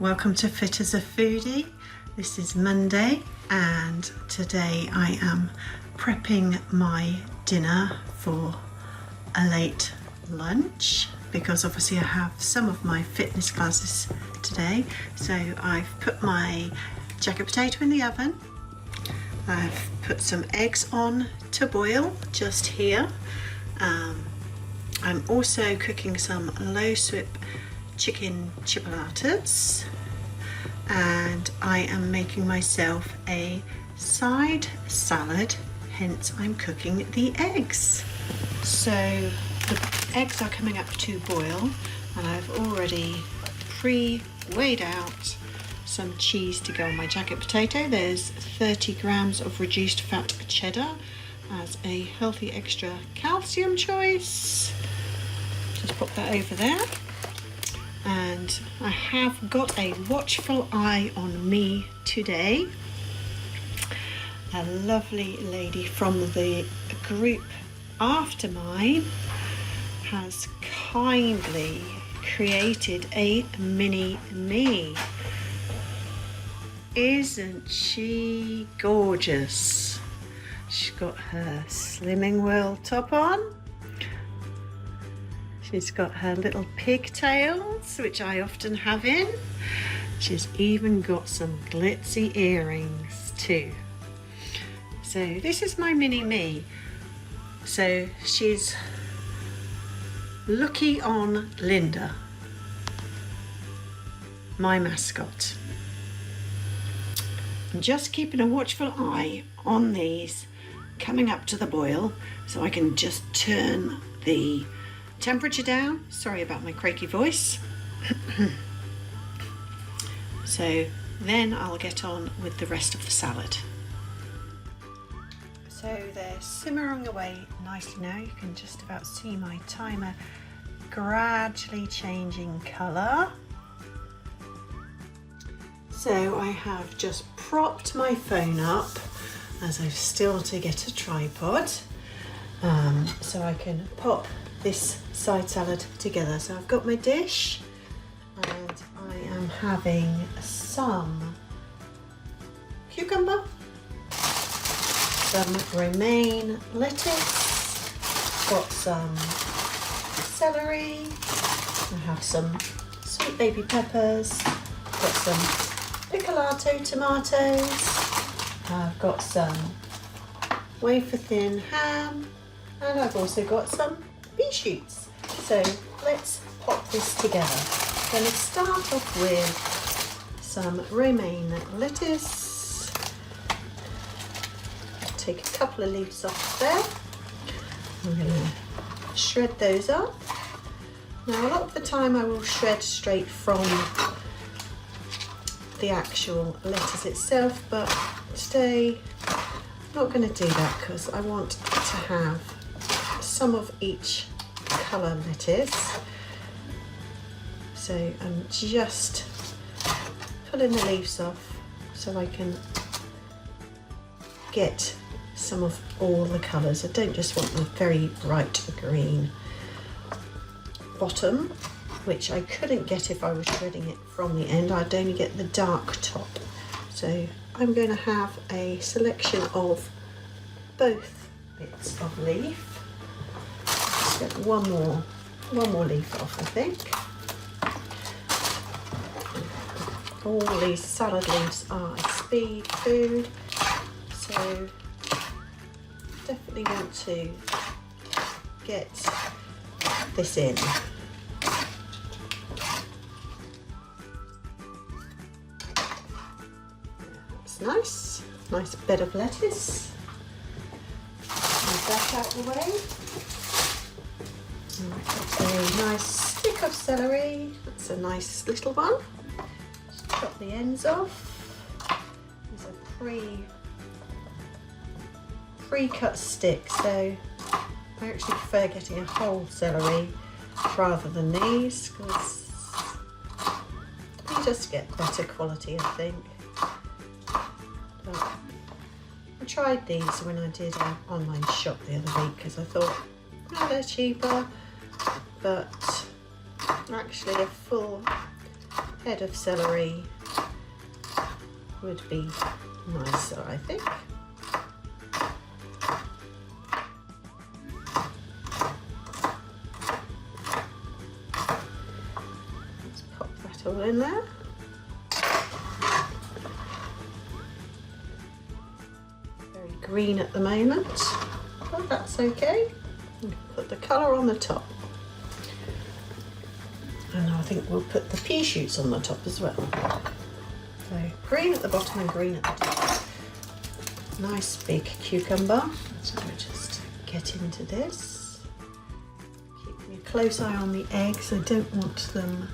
Welcome to Fit as a Foodie. This is Monday and today I am prepping my dinner for a late lunch because obviously I have some of my fitness classes today. So I've put my jacket potato in the oven. I've put some eggs on to boil just here. I'm also cooking some low swip chicken chipolatas, and I am making myself a side salad, hence I'm cooking the eggs. So the eggs are coming up to boil and I've already pre-weighed out some cheese to go on my jacket potato. There's 30 grams of reduced fat cheddar as a healthy extra calcium choice. Just pop that over there. And I have got a watchful eye on me today. A lovely lady from the group after mine has kindly created a mini me. Isn't she gorgeous? She's got her Slimming World top on. She's got her little pigtails, which I often have in. She's even got some glitzy earrings too. So this is my mini me. So she's Lucky on Linda, my mascot. I'm just keeping a watchful eye on these coming up to the boil so I can just turn the temperature down. Sorry about my croaky voice. So then I'll get on with the rest of the salad. So they're simmering away nicely now. You can just about see my timer gradually changing colour. So I have just propped my phone up as I've still to get a tripod so I can pop this side salad together. So I've got my dish and I am having some cucumber, some romaine lettuce, got some celery, I have some sweet baby peppers, got some picolato tomatoes, I've got some wafer thin ham, and I've also got some pea shoots. So let's pop this together. I'm going to start off with some romaine lettuce. Take a couple of leaves off there. I'm going to shred those up. Now a lot of the time I will shred straight from the actual lettuce itself, but today I'm not going to do that because I want to have some of each colour lettuce. So I'm just pulling the leaves off so I can get some of all the colours. I don't just want the very bright green bottom, which I couldn't get if I was shredding it from the end. I'd only get the dark top. So I'm going to have a selection of both bits of leaf. Let's get one more leaf off, I think. All these salad leaves are speed food, so definitely want to get this in. That's nice bed of lettuce. Move that out of the way. And I've got a nice stick of celery. That's a nice little one. Just chop the ends off. These are pre-cut sticks, so I actually prefer getting a whole celery rather than these because you just get better quality, I think. But I tried these when I did an online shop the other week because I thought, oh, they're cheaper, but actually a full head of celery would be nicer, I think. Let's pop that all in there. Very green at the moment, but that's okay. Put the colour on the top. And I think we'll put the pea shoots on the top as well. So green at the bottom and green at the top. Nice big cucumber. So we'll just get into this. Keeping a close eye on the eggs. I don't want them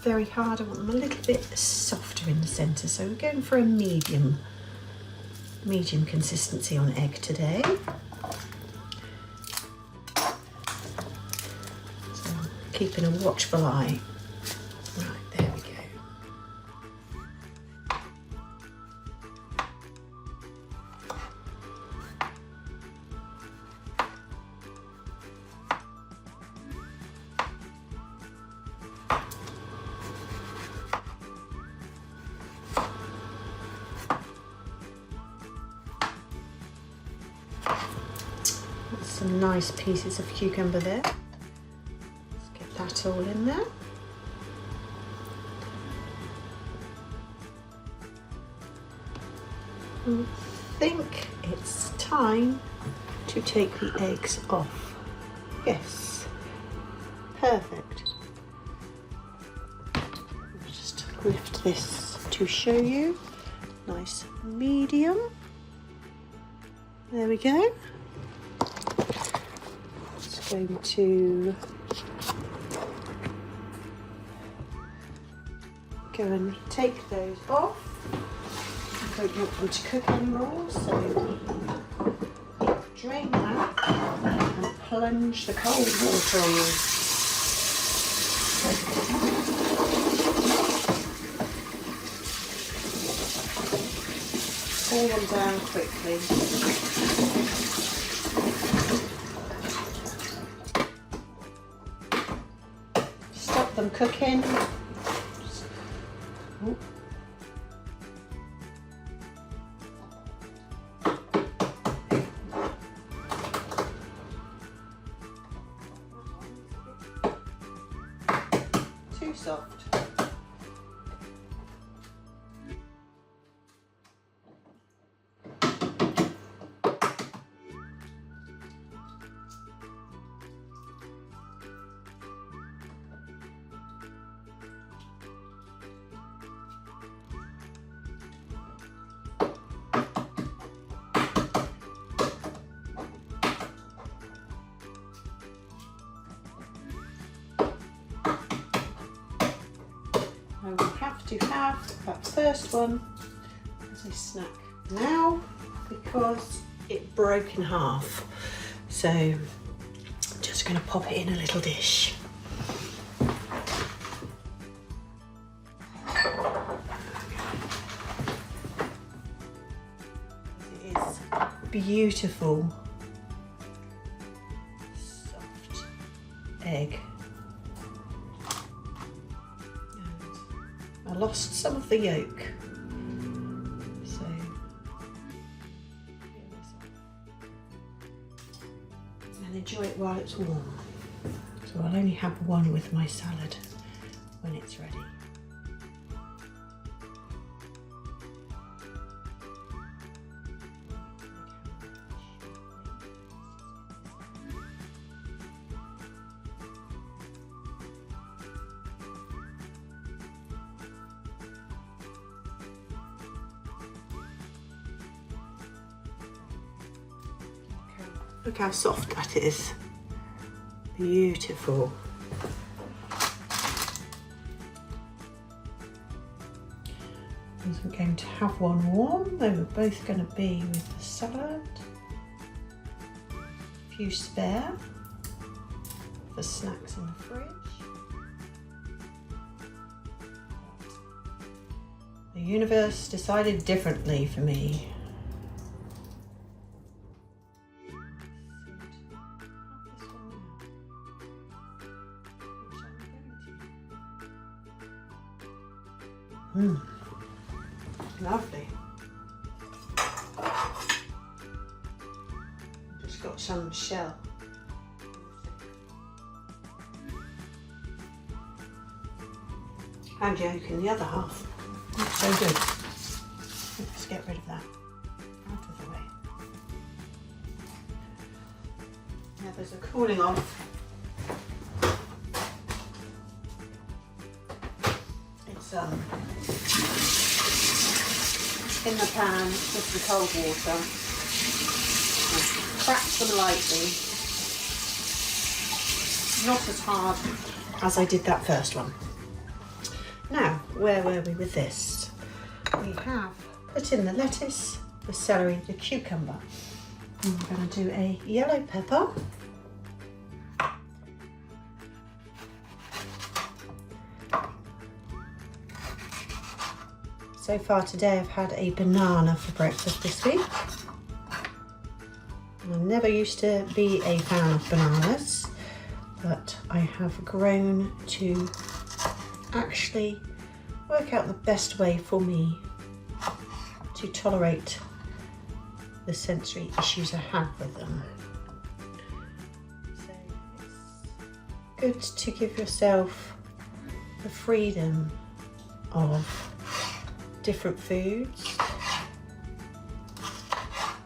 very hard. I want them a little bit softer in the centre. So we're going for a medium consistency on egg today. Keeping a watchful eye. Right, there we go. That's some nice pieces of cucumber there. That all in there. I think it's time to take the eggs off. Yes, perfect. I'll just lift this to show you. Nice medium. There we go. It's going to go and take those off. I don't want them to cook anymore, so drain that and plunge the cold water on them. Pull them down quickly. Stop them cooking. Ooh. Too soft. I will have to have that first one as a snack now because it broke in half. So I'm just going to pop it in a little dish. It is beautiful, soft egg. I lost some of the yolk, so and enjoy it while it's warm. So I'll only have one with my salad when it's ready. Look how soft that is. Beautiful. I wasn't going to have one warm. They were both going to be with the salad. A few spare for snacks in the fridge. The universe decided differently for me. Lovely. Just got some shell. And yolk in the other half. That's so good. Let's get rid of that out of the way. Now there's a cooling off. It's in the pan with the cold water. Crack them lightly. Not as hard as I did that first one. Now, where were we with this? We have put in the lettuce, the celery, the cucumber. And we're going to do a yellow pepper. So far today I've had a banana for breakfast this week. I never used to be a fan of bananas, but I have grown to actually work out the best way for me to tolerate the sensory issues I have with them. So it's good to give yourself the freedom of different foods.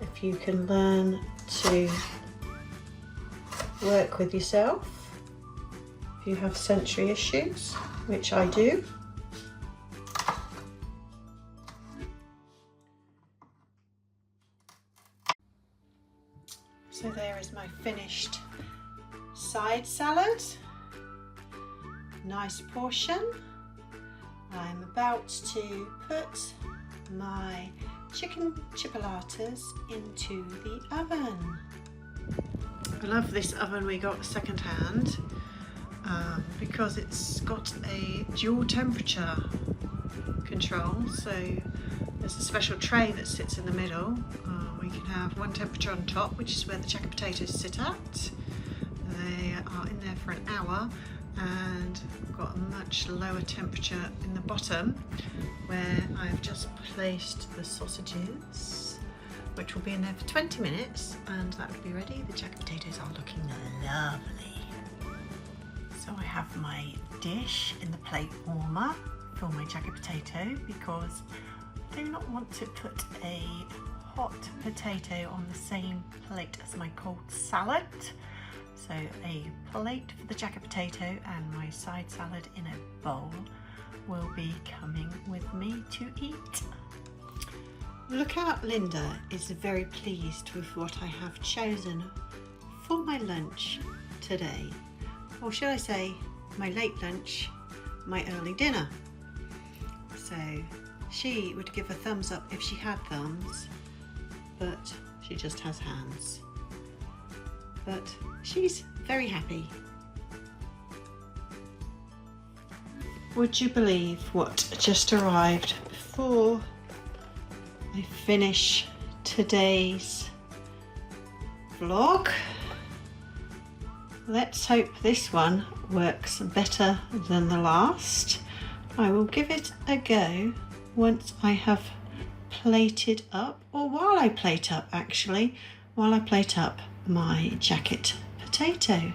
If you can learn to work with yourself, if you have sensory issues, which I do. So there is my finished side salad. Nice portion. I'm about to put my chicken chipolatas into the oven. I love this oven we got second hand because it's got a dual temperature control. So there's a special tray that sits in the middle. We can have one temperature on top, which is where the jacket potatoes sit at. They are in there for an hour, and I've got a much lower temperature in the bottom where I've just placed the sausages, which will be in there for 20 minutes, and that will be ready. The jacket potatoes are looking lovely. So I have my dish in the plate warmer for my jacket potato because I do not want to put a hot potato on the same plate as my cold salad. So a plate for the jacket potato and my side salad in a bowl will be coming with me to eat. Look out, Linda is very pleased with what I have chosen for my lunch today. Or should I say my late lunch, my early dinner. So she would give a thumbs up if she had thumbs, but she just has hands. But she's very happy. Would you believe what just arrived before I finish today's vlog? Let's hope this one works better than the last. I will give it a go once I have plated up, or while I plate up actually, while I plate up my jacket potato.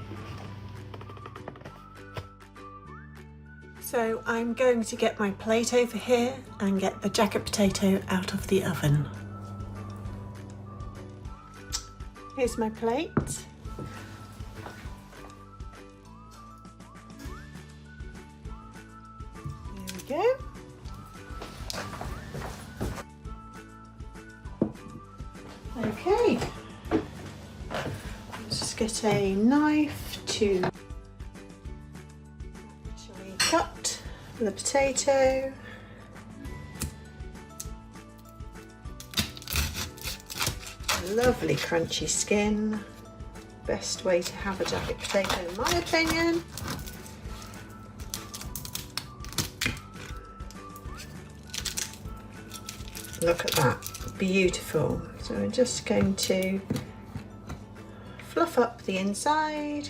So I'm going to get my plate over here and get the jacket potato out of the oven. Here's my plate. There we go. Okay. Let's just get a knife to actually cut the potato. Lovely crunchy skin. Best way to have a jacket potato in my opinion. Look at that, beautiful. So we're just going to fluff up the inside.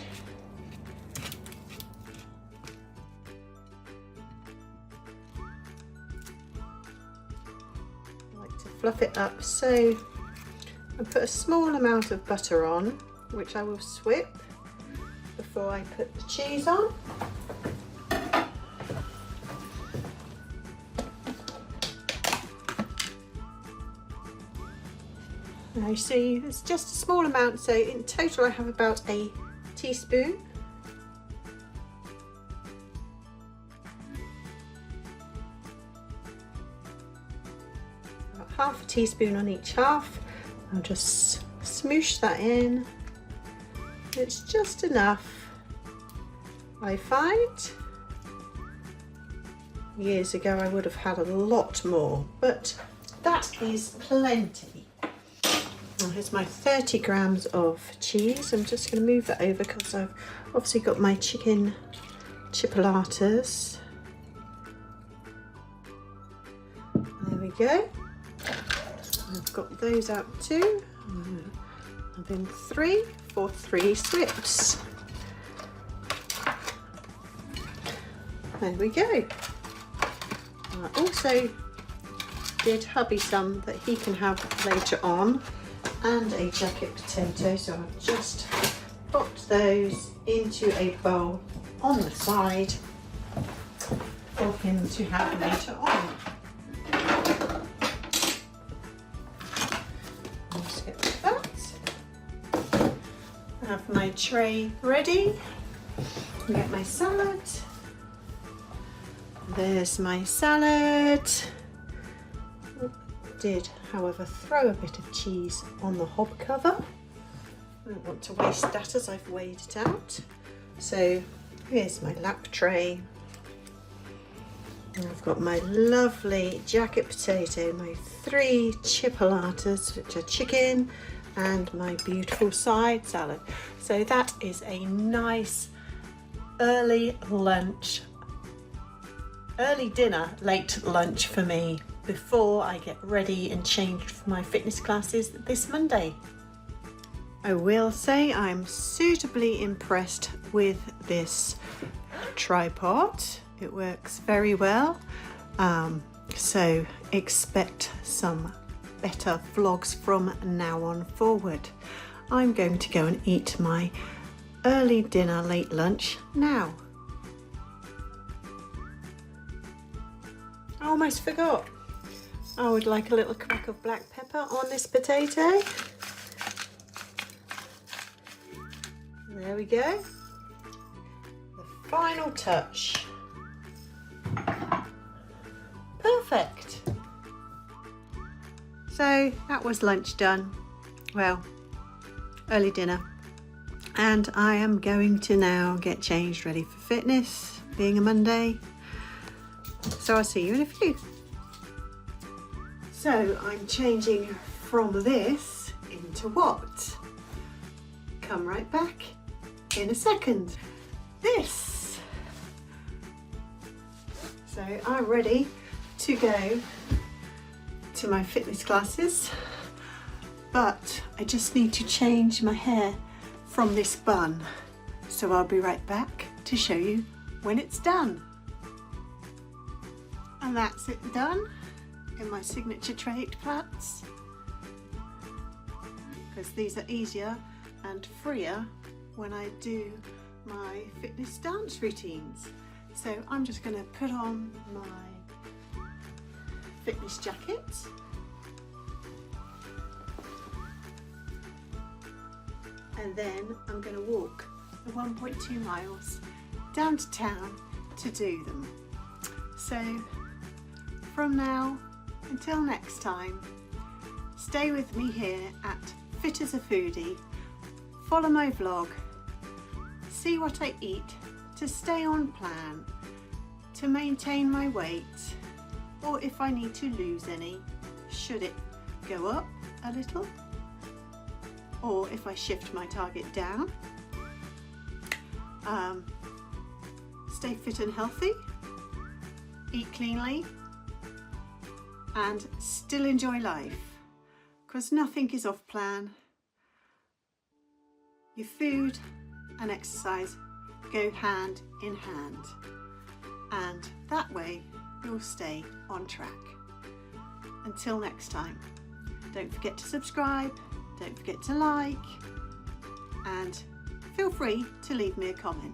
fluff it up. So I put a small amount of butter on, which I will swip before I put the cheese on. Now you see it's just a small amount, so in total I have about a teaspoon. About half a teaspoon on each half. I'll just smoosh that in. It's just enough, I find. Years ago I would have had a lot more, but that is plenty. Now here's my 30 grams of cheese. I'm just going to move that over because I've obviously got my chicken chipolatas. There we go. I've got those out too. I've been 3 for 3 swips. There we go. I also did hubby some that he can have later on, and a jacket potato, so I've just popped those into a bowl on the side for him to have later on. Just get that. I have my tray ready. Get my salad. There's my salad. Did, however, throw a bit of cheese on the hob cover. I don't want to waste that as I've weighed it out. So here's my lap tray. And I've got my lovely jacket potato, my 3 chipolatas, which are chicken, and my beautiful side salad. So that is a nice early lunch, early dinner, late lunch for me before I get ready and changed for my fitness classes this Monday. I will say I'm suitably impressed with this tripod. It works very well. So expect some better vlogs from now on forward. I'm going to go and eat my early dinner, late lunch now. I almost forgot. I would like a little crack of black pepper on this potato. There we go. The final touch. Perfect. So that was lunch done. Well, early dinner. And I am going to now get changed, ready for fitness, being a Monday. So I'll see you in a few. So I'm changing from this into what? Come right back in a second. This. So I'm ready to go to my fitness classes, but I just need to change my hair from this bun. So I'll be right back to show you when it's done. And that's it done in my signature trait plaits, because these are easier and freer when I do my fitness dance routines. So I'm just going to put on my fitness jacket, and then I'm going to walk the 1.2 miles down to town to do them. So from now until next time, stay with me here at Fit as a Foodie, follow my vlog, see what I eat to stay on plan, to maintain my weight, or if I need to lose any, should it go up a little, or if I shift my target down. Stay fit and healthy, eat cleanly, and still enjoy life, because nothing is off plan. Your food and exercise go hand in hand, and that way you'll stay on track. Until next time, don't forget to subscribe, don't forget to like, and feel free to leave me a comment.